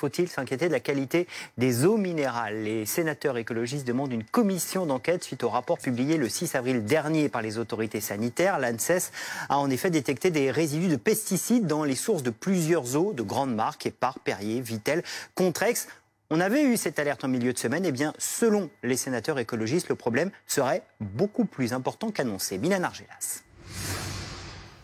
faut-il s'inquiéter de la qualité des eaux minérales? Les sénateurs écologistes demandent une commission d'enquête suite au rapport publié le 6 avril dernier par les autorités sanitaires. L'ANSES a en effet détecté des résidus de pesticides dans les sources de plusieurs eaux de grandes marques, Épar, Perrier, Vittel, Contrex. On avait eu cette alerte en milieu de semaine. Eh bien, selon les sénateurs écologistes, le problème serait beaucoup plus important qu'annoncé. Milan Argelas.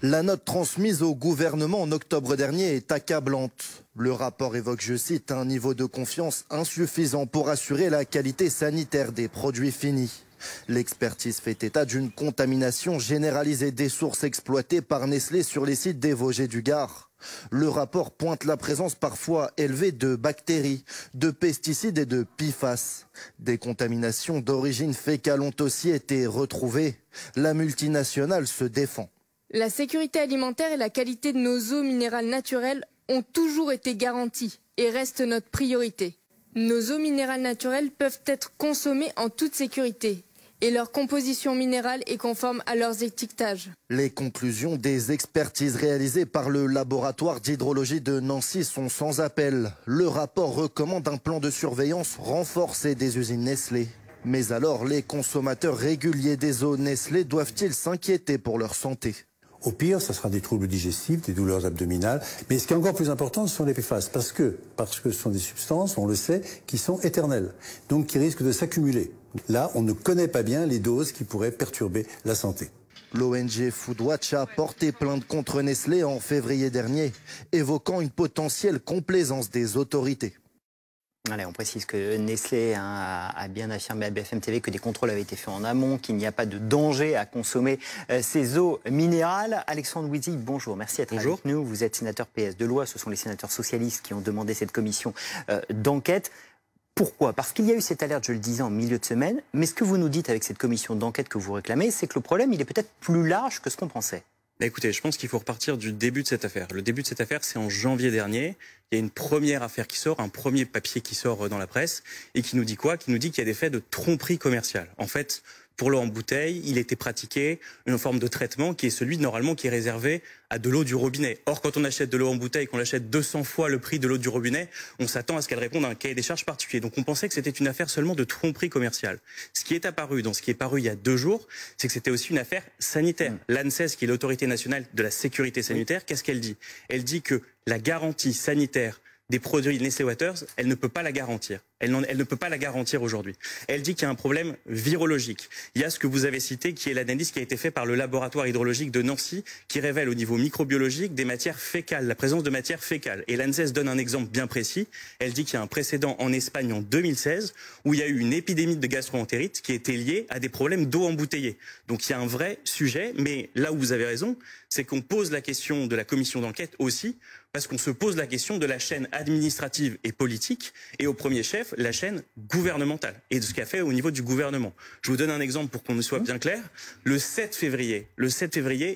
La note transmise au gouvernement en octobre dernier est accablante. Le rapport évoque, je cite, un niveau de confiance insuffisant pour assurer la qualité sanitaire des produits finis. L'expertise fait état d'une contamination généralisée des sources exploitées par Nestlé sur les sites des Vosges et du Gard. Le rapport pointe la présence parfois élevée de bactéries, de pesticides et de PFAS. Des contaminations d'origine fécale ont aussi été retrouvées. La multinationale se défend. La sécurité alimentaire et la qualité de nos eaux minérales naturelles ont toujours été garanties et restent notre priorité. Nos eaux minérales naturelles peuvent être consommées en toute sécurité et leur composition minérale est conforme à leurs étiquetages. Les conclusions des expertises réalisées par le laboratoire d'hydrologie de Nancy sont sans appel. Le rapport recommande un plan de surveillance renforcé des usines Nestlé. Mais alors, les consommateurs réguliers des eaux Nestlé doivent-ils s'inquiéter pour leur santé ? Au pire, ça sera des troubles digestifs, des douleurs abdominales. Mais ce qui est encore plus important, ce sont les PFAS. Parce que ce sont des substances, on le sait, qui sont éternelles. Donc qui risquent de s'accumuler. Là, on ne connaît pas bien les doses qui pourraient perturber la santé. L'ONG Foodwatch a porté plainte contre Nestlé en février dernier, évoquant une potentielle complaisance des autorités. Allez, on précise que Nestlé a bien affirmé à BFM TV que des contrôles avaient été faits en amont, qu'il n'y a pas de danger à consommer ces eaux minérales. Alexandre Wizy, bonjour, merci d'être avec nous. Vous êtes sénateur PS de l'Oise, ce sont les sénateurs socialistes qui ont demandé cette commission d'enquête. Pourquoi? Parce qu'il y a eu cette alerte, je le disais, en milieu de semaine, mais ce que vous nous dites avec cette commission d'enquête que vous réclamez, c'est que le problème, il est peut-être plus large que ce qu'on pensait. Écoutez, je pense qu'il faut repartir du début de cette affaire. Le début de cette affaire, c'est en janvier dernier. Il y a une première affaire qui sort, un premier papier qui sort dans la presse et qui nous dit quoi? Qui nous dit qu'il y a des faits de tromperie commerciale. En fait, pour l'eau en bouteille, il était pratiqué une forme de traitement qui est celui normalement qui est réservé à de l'eau du robinet. Or, quand on achète de l'eau en bouteille, qu'on l'achète 200 fois le prix de l'eau du robinet, on s'attend à ce qu'elle réponde à un cahier des charges particulier. Donc on pensait que c'était une affaire seulement de tromperie commerciale. Ce qui est apparu dans ce qui est paru il y a 2 jours, c'est que c'était aussi une affaire sanitaire. L'ANSES, qui est l'autorité nationale de la sécurité sanitaire, qu'est-ce qu'elle dit? Elle dit que la garantie sanitaire des produits Nestlé Waters, elle ne peut pas la garantir. Elle ne peut pas la garantir aujourd'hui. Elle dit qu'il y a un problème virologique. Il y a ce que vous avez cité, qui est l'analyse qui a été faite par le laboratoire hydrologique de Nancy, qui révèle au niveau microbiologique des matières fécales, la présence de matières fécales. Et l'ANSES donne un exemple bien précis. Elle dit qu'il y a un précédent en Espagne en 2016, où il y a eu une épidémie de gastro-entérite qui était liée à des problèmes d'eau embouteillée. Donc il y a un vrai sujet, mais là où vous avez raison, c'est qu'on pose la question de la commission d'enquête aussi, parce qu'on se pose la question de la chaîne administrative et politique, et au premier chef, la chaîne gouvernementale, et de ce qu'a fait au niveau du gouvernement. Je vous donne un exemple pour qu'on soit bien clair. Le 7 février,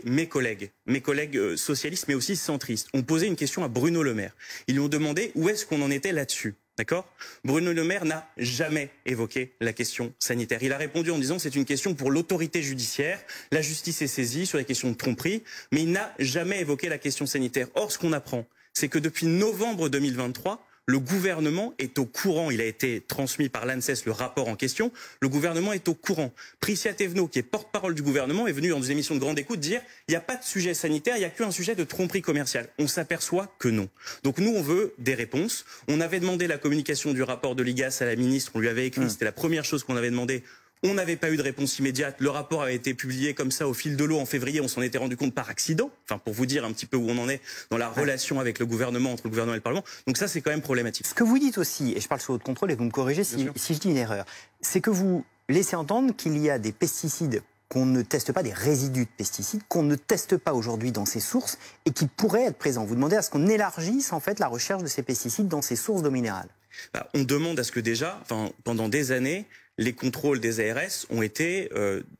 mes collègues socialistes, mais aussi centristes, ont posé une question à Bruno Le Maire. Ils lui ont demandé où est-ce qu'on en était là-dessus. D'accord? Bruno Le Maire n'a jamais évoqué la question sanitaire. Il a répondu en disant c'est une question pour l'autorité judiciaire, la justice est saisie sur les questions de tromperie, mais il n'a jamais évoqué la question sanitaire. Or, ce qu'on apprend, c'est que depuis novembre 2023, le gouvernement est au courant. Il a été transmis par l'ANSES, le rapport en question. Le gouvernement est au courant. Priscia Thévenot, qui est porte-parole du gouvernement, est venue dans une émission de Grande Écoute dire il n'y a pas de sujet sanitaire, il n'y a qu'un sujet de tromperie commerciale. On s'aperçoit que non. Donc nous, on veut des réponses. On avait demandé la communication du rapport de l'IGAS à la ministre. On lui avait écrit, c'était la première chose qu'on avait demandé. On n'avait pas eu de réponse immédiate. Le rapport avait été publié comme ça au fil de l'eau en février. On s'en était rendu compte par accident. Enfin, pour vous dire un petit peu où on en est dans la relation avec le gouvernement, entre le gouvernement et le Parlement. Donc ça, c'est quand même problématique. Ce que vous dites aussi, et je parle sous votre contrôle et vous me corrigez si je dis une erreur, c'est que vous laissez entendre qu'il y a des pesticides qu'on ne teste pas, des résidus de pesticides qu'on ne teste pas aujourd'hui dans ces sources et qui pourraient être présents. Vous demandez à ce qu'on élargisse en fait la recherche de ces pesticides dans ces sources d'eau minérale. On demande à ce que déjà, pendant des années, les contrôles des ARS ont été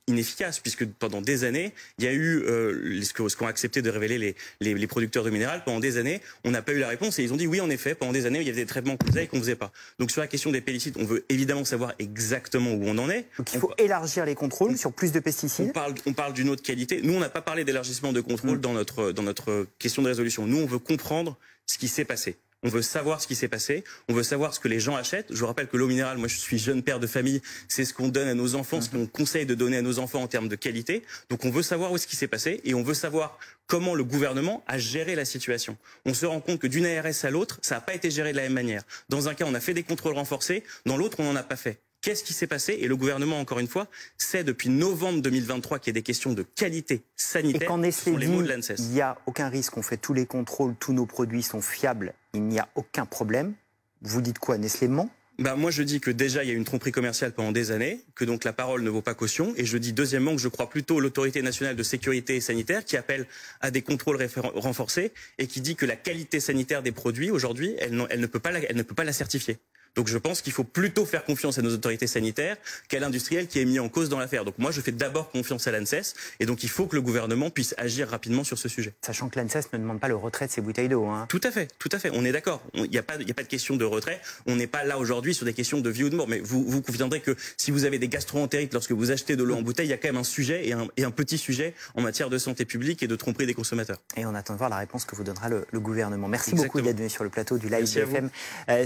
inefficaces, puisque pendant des années, il y a eu ce qu'ont accepté de révéler les producteurs de minéral. Pendant des années, on n'a pas eu la réponse et ils ont dit oui, en effet, pendant des années, il y avait des traitements qu'on faisait et qu'on ne faisait pas. Donc sur la question des pesticides, on veut évidemment savoir exactement où on en est. Donc il faut élargir les contrôles sur plus de pesticides. On parle d'une autre qualité. Nous, on n'a pas parlé d'élargissement de contrôle dans notre question de résolution. Nous, on veut comprendre ce qui s'est passé. On veut savoir ce qui s'est passé, on veut savoir ce que les gens achètent. Je vous rappelle que l'eau minérale, moi je suis jeune père de famille, c'est ce qu'on donne à nos enfants, ce qu'on conseille de donner à nos enfants en termes de qualité. Donc on veut savoir où ce qui s'est passé et on veut savoir comment le gouvernement a géré la situation. On se rend compte que d'une ARS à l'autre, ça n'a pas été géré de la même manière. Dans un cas, on a fait des contrôles renforcés, dans l'autre, on n'en a pas fait. Qu'est-ce qui s'est passé? Et le gouvernement, encore une fois, sait depuis novembre 2023 qu'il y a des questions de qualité sanitaire. Et quand Nestlé sur les mots de dit l'ANSES. il n'y a aucun risque, on fait tous les contrôles, tous nos produits sont fiables, il n'y a aucun problème, vous dites quoi? Nestlé ment? Moi, je dis que déjà, il y a eu une tromperie commerciale pendant des années, que donc la parole ne vaut pas caution. Et je dis deuxièmement que je crois plutôt l'autorité nationale de sécurité sanitaire qui appelle à des contrôles renforcés et qui dit que la qualité sanitaire des produits, aujourd'hui, elle ne peut pas la certifier. Donc je pense qu'il faut plutôt faire confiance à nos autorités sanitaires qu'à l'industriel qui est mis en cause dans l'affaire. Donc moi je fais d'abord confiance à l'ANSES et donc il faut que le gouvernement puisse agir rapidement sur ce sujet. Sachant que l'ANSES ne demande pas le retrait de ces bouteilles d'eau. Tout à fait, on est d'accord. Il n'y a pas de question de retrait. On n'est pas là aujourd'hui sur des questions de vie ou de mort. Mais vous conviendrez que si vous avez des gastro-entérites lorsque vous achetez de l'eau en bouteille, il y a quand même un sujet et un petit sujet en matière de santé publique et de tromperie des consommateurs. Et on attend de voir la réponse que vous donnera le gouvernement. Merci Exactement. beaucoup d'être venu sur le plateau du Live BFM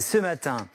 ce matin.